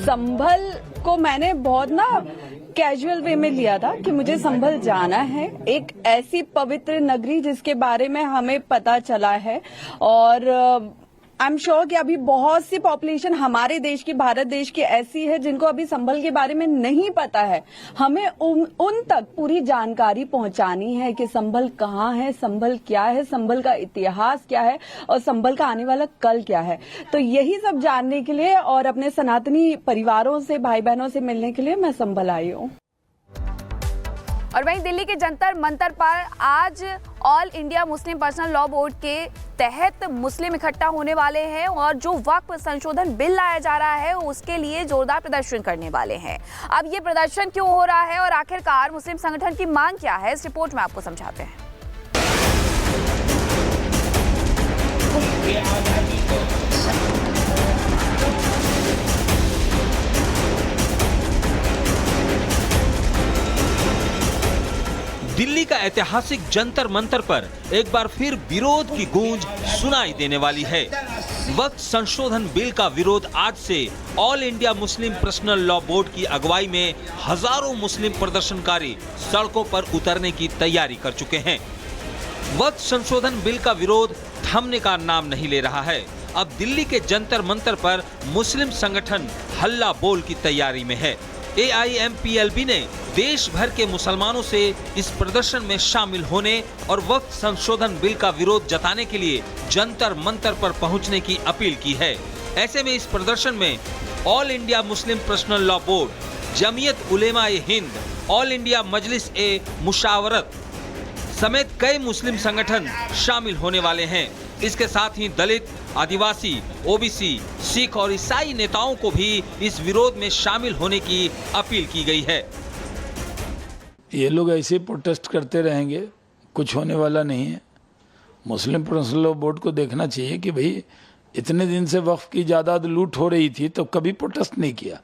संभल को मैंने बहुत कैजुअल वे में लिया था कि मुझे संभल जाना है, एक ऐसी पवित्र नगरी जिसके बारे में हमें पता चला है। और आई एम श्योर कि अभी बहुत सी पॉपुलेशन हमारे देश की, भारत देश की ऐसी है जिनको अभी संभल के बारे में नहीं पता है। हमें उन तक पूरी जानकारी पहुंचानी है कि संभल कहाँ है, संभल क्या है, संभल का इतिहास क्या है और संभल का आने वाला कल क्या है। तो यही सब जानने के लिए और अपने सनातनी परिवारों से, भाई बहनों से मिलने के लिए मैं संभल आई हूँ। और वहीं दिल्ली के जंतर मंतर पर आज all India Muslim personal law board के तहत मुस्लिम इकट्ठा होने वाले हैं और जो वक्फ संशोधन बिल लाया जा रहा है उसके लिए जोरदार प्रदर्शन करने वाले हैं। अब ये प्रदर्शन क्यों हो रहा है और आखिरकार मुस्लिम संगठन की मांग क्या है, इस रिपोर्ट में आपको समझाते हैं। दिल्ली का ऐतिहासिक जंतर मंतर पर एक बार फिर विरोध की गूंज सुनाई देने वाली है। वक्फ संशोधन बिल का विरोध आज से all India Muslim personal law board की अगुवाई में हजारों मुस्लिम प्रदर्शनकारी सड़कों पर उतरने की तैयारी कर चुके हैं। वक्फ संशोधन बिल का विरोध थमने का नाम नहीं ले रहा है। अब दिल्ली के जंतर मंतर पर मुस्लिम संगठन हल्ला बोल की तैयारी में है। AIMPLB ने देश भर के मुसलमानों से इस प्रदर्शन में शामिल होने और वक्फ संशोधन बिल का विरोध जताने के लिए जंतर मंतर पर पहुंचने की अपील की है। ऐसे में इस प्रदर्शन में all India Muslim personal law board, Jamiat Ulema-e-Hind, all India Majlis-e-Mushawarat समेत कई मुस्लिम संगठन शामिल होने वाले हैं। इसके साथ ही दलित, आदिवासी, OBC, सिख और ईसाई नेताओं को भी इस विरोध में शामिल होने की अपील की गई है। ये लोग ऐसे प्रोटेस्ट करते रहेंगे, कुछ होने वाला नहीं है। मुस्लिम पर्सनल लॉ बोर्ड को देखना चाहिए कि भाई इतने दिन से वक्फ की जायदाद लूट हो रही थी तो कभी प्रोटेस्ट नहीं किया।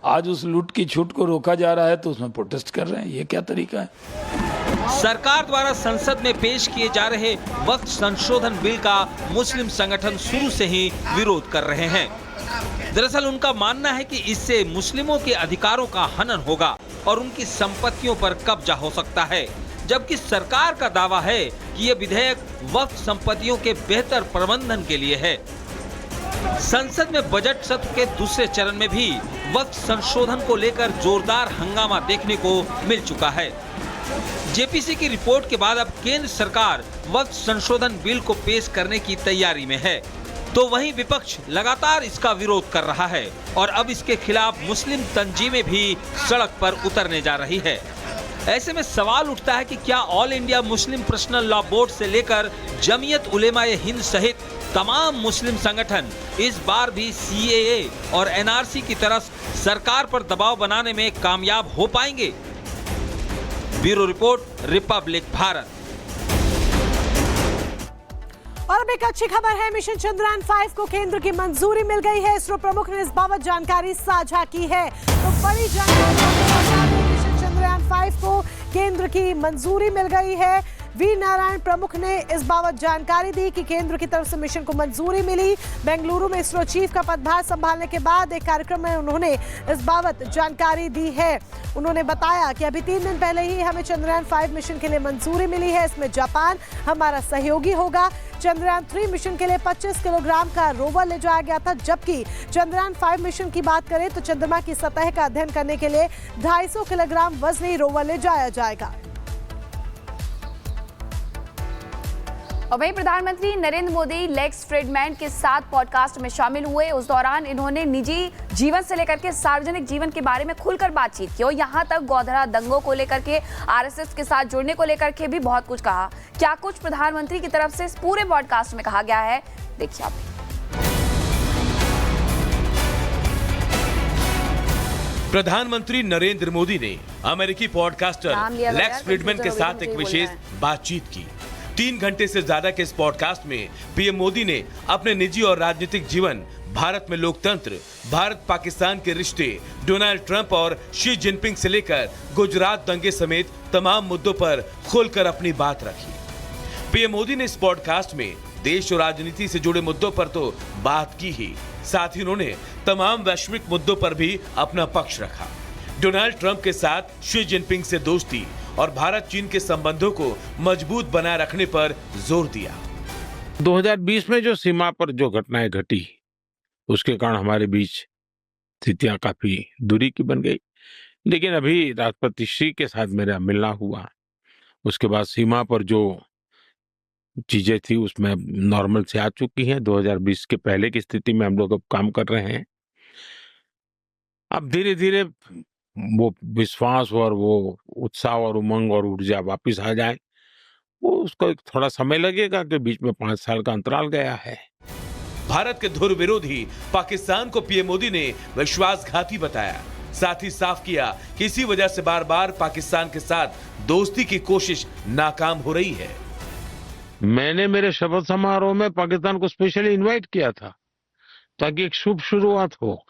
आज उस लूट की छूट को रोका जा रहा है तो उसमें प्रोटेस्ट कर रहे हैं। ये क्या तरीका है? सरकार द्वारा संसद में पेश किए जा रहे वक्फ संशोधन बिल का मुस्लिम संगठन शुरू से ही विरोध कर रहे हैं। दरअसल उनका मानना है कि इससे मुस्लिमों के अधिकारों का हनन होगा और उनकी संपत्तियों पर कब्जा हो सकता है, जबकि सरकार का दावा है कि यह विधेयक वक्फ संपत्तियों के बेहतर प्रबंधन के लिए है। संसद में बजट सत्र के दूसरे चरण में भी वक्फ संशोधन को लेकर जोरदार हंगामा देखने को मिल चुका है। JPC की रिपोर्ट के बाद अब केंद्र सरकार वक्फ संशोधन बिल को पेश करने की तैयारी में है, तो वहीं विपक्ष लगातार इसका विरोध कर रहा है और अब इसके खिलाफ मुस्लिम तंजीमें भी सड़क पर उतरने जा रही है। ऐसे में सवाल उठता है कि क्या all India Muslim personal law board से लेकर जमीयत उलेमा-ए-हिंद सहित तमाम मुस्लिम संगठन इस बार भी CAA और NRC की तरफ सरकार पर दबाव बनाने में कामयाब हो पाएंगे? Bureau report, republic Bharat. और अब एक अच्छी खबर है, मिशन चंद्रयान 5 को केंद्र की मंजूरी मिल गई है। इसरो प्रमुख ने इस बाबत जानकारी साझा की है। तो बड़ी जानकारी, मिशन चंद्रयान 5 को केंद्र की मंजूरी मिल गई है। वी नारायण प्रमुख ने इस बाबत जानकारी दी कि केंद्र की तरफ से मिशन को मंजूरी मिली। बेंगलुरु में इसरो चीफ का पदभार संभालने के बाद एक कार्यक्रम में उन्होंने इस बाबत जानकारी दी है। उन्होंने बताया कि अभी 3 दिन पहले ही हमें चंद्रयान 5 मिशन के लिए मंजूरी मिली है। इसमें जापान हमारा सहयोगी होगा। चंद्रयान 3 मिशन के लिए 25 किलोग्राम का रोवर ले जाया गया था, जबकि चंद्रयान 5 मिशन की बात करें तो चंद्रमा की सतह का अध्ययन करने के लिए 250 किलोग्राम वजनी रोवर ले जाया जाएगा। और वहीं प्रधानमंत्री नरेंद्र मोदी लेक्स फ्रीडमैन के साथ पॉडकास्ट में शामिल हुए। उस दौरान इन्होंने निजी जीवन से लेकर के सार्वजनिक जीवन के बारे में खुलकर बातचीत की और यहाँ तक गोधरा दंगों को लेकर के, RSS के साथ जुड़ने को लेकर के भी बहुत कुछ कहा। क्या कुछ प्रधानमंत्री की तरफ से इस पूरे पॉडकास्ट में कहा गया है, देखिए आप। प्रधानमंत्री नरेंद्र मोदी ने अमेरिकी पॉडकास्टर लेक्स फ्रीडमैन के साथ एक विशेष बातचीत की। 3 घंटे से ज्यादा के इस पॉडकास्ट में पीएम मोदी ने अपने निजी और राजनीतिक जीवन, भारत में लोकतंत्र, भारत पाकिस्तान के रिश्ते, डोनाल्ड ट्रंप और शी जिनपिंग से लेकर गुजरात दंगे समेत तमाम मुद्दों पर खुलकर अपनी बात रखी। पीएम मोदी ने इस पॉडकास्ट में देश और राजनीति से जुड़े मुद्दों पर तो बात की ही, साथ ही उन्होंने तमाम वैश्विक मुद्दों पर भी अपना पक्ष रखा। डोनाल्ड ट्रंप के साथ शी जिनपिंग से दोस्ती और भारत चीन के संबंधों को मजबूत बनाए रखने पर जोर दिया। 2020 में जो सीमा पर जो घटनाएं घटी उसके कारण हमारे बीच स्थितियां काफी दूरी की बन गई, लेकिन अभी राष्ट्रपति श्री के साथ मेरा मिलना हुआ, उसके बाद सीमा पर जो चीजें थी उसमें नॉर्मल से आ चुकी हैं। 2020 के पहले की स्थिति में हम लोग अब काम कर रहे हैं। अब धीरे धीरे वो विश्वास और वो उत्साह और उमंग और ऊर्जा वापस आ जाए, वो उसको एक थोड़ा समय लगेगा कि बीच में 5 साल का अंतराल गया है। भारत के धुर विरोधी पाकिस्तान को पीएम मोदी ने विश्वासघाती बताया। साथ ही साफ किया कि इसी वजह से बार बार पाकिस्तान के साथ दोस्ती की कोशिश नाकाम हो रही है। मैंने मेरे शपथ समारोह में पाकिस्तान को स्पेशली इनवाइट किया था ताकि एक शुभ शुरुआत हो,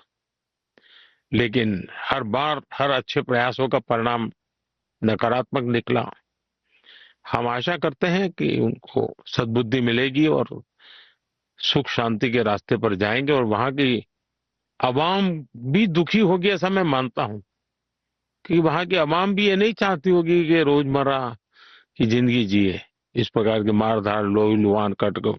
लेकिन हर बार हर अच्छे प्रयासों का परिणाम नकारात्मक निकला। हम आशा करते हैं कि उनको सद्बुद्धि मिलेगी और सुख शांति के रास्ते पर जाएंगे और वहां की अवाम भी दुखी होगी, ऐसा मैं मानता हूं कि वहां की अवाम भी ये नहीं चाहती होगी कि रोजमर्रा की जिंदगी जिए इस प्रकार के मारधाड़ लोही लुहान कट को।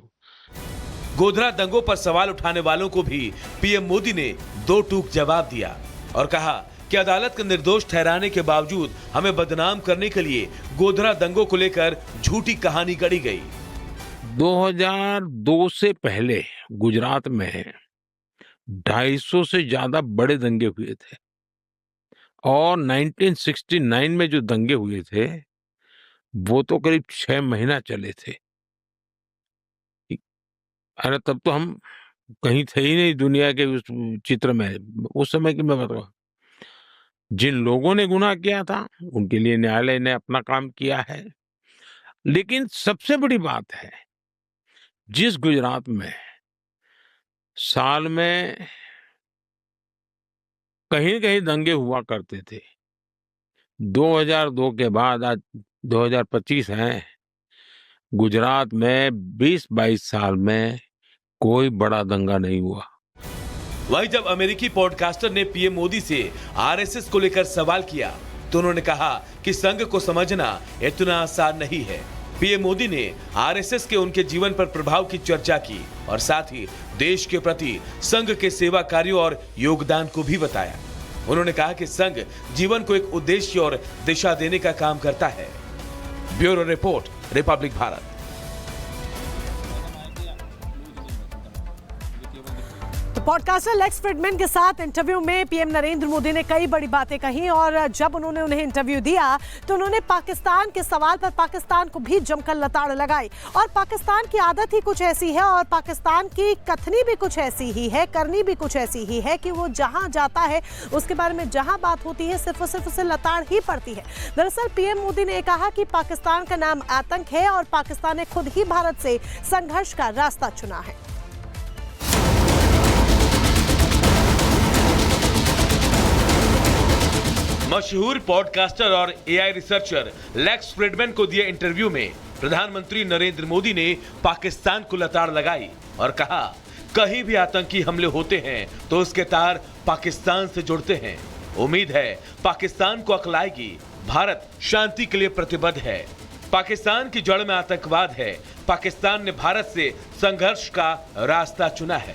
गोधरा दंगों पर सवाल उठाने वालों को भी पीएम मोदी ने दो टूक जवाब दिया और कहा कि अदालत का निर्दोष ठहराने के बावजूद हमें बदनाम करने के लिए गोधरा दंगों को लेकर झूठी कहानी गढ़ी गई। 2002 से पहले गुजरात में 250 से ज्यादा बड़े दंगे हुए थे और 1969 में जो दंगे हुए थे वो तो करीब 6 महीना चले थे। अरे तब तो हम कहीं थे ही नहीं दुनिया के उस चित्र में। उस समय की मैं बताऊं, जिन लोगों ने गुनाह किया था उनके लिए न्यायालय ने अपना काम किया है। लेकिन सबसे बड़ी बात है, जिस गुजरात में साल में कहीं कहीं दंगे हुआ करते थे, 2002 के बाद आज 2025 है, गुजरात में 20-22 साल में कोई बड़ा दंगा नहीं हुआ। वहीं जब अमेरिकी पॉडकास्टर ने पीएम मोदी से आरएसएस को लेकर सवाल किया तो उन्होंने कहा कि संघ को समझना इतना आसान नहीं है। पीएम मोदी ने आरएसएस के उनके जीवन पर प्रभाव की चर्चा की और साथ ही देश के प्रति संघ के सेवा कार्यों और योगदान को भी बताया। उन्होंने कहा कि संघ जीवन को एक उद्देश्य और दिशा देने का काम करता है। Bureau report, republic Bharat. Podcaster Lex Fridman के साथ इंटरव्यू में पीएम नरेंद्र मोदी ने कई बड़ी बातें कही और जब उन्होंने उन्हें इंटरव्यू दिया तो उन्होंने पाकिस्तान के सवाल पर पाकिस्तान को भी जमकर लताड़ लगाई। और पाकिस्तान की आदत ही कुछ ऐसी है और पाकिस्तान की कथनी भी कुछ ऐसी ही है, करनी भी कुछ ऐसी ही है कि वो जहां जाता है उसके बारे में जहां बात होती है सिर्फ और सिर्फ उसे लताड़ ही पड़ती है। दरअसल पीएम मोदी ने कहा कि पाकिस्तान का नाम आतंक है और पाकिस्तान ने खुद ही भारत से संघर्ष का रास्ता चुना है। मशहूर पॉडकास्टर और एआई रिसर्चर लेक्स फ्रिडमैन को दिए इंटरव्यू में प्रधानमंत्री नरेंद्र मोदी ने पाकिस्तान को लताड़ लगाई और कहा, कहीं भी आतंकी हमले होते हैं तो उसके तार पाकिस्तान से जुड़ते हैं। उम्मीद है पाकिस्तान को अक्ल आएगी। भारत शांति के लिए प्रतिबद्ध है। पाकिस्तान की जड़ में आतंकवाद है। पाकिस्तान ने भारत से संघर्ष का रास्ता चुना है।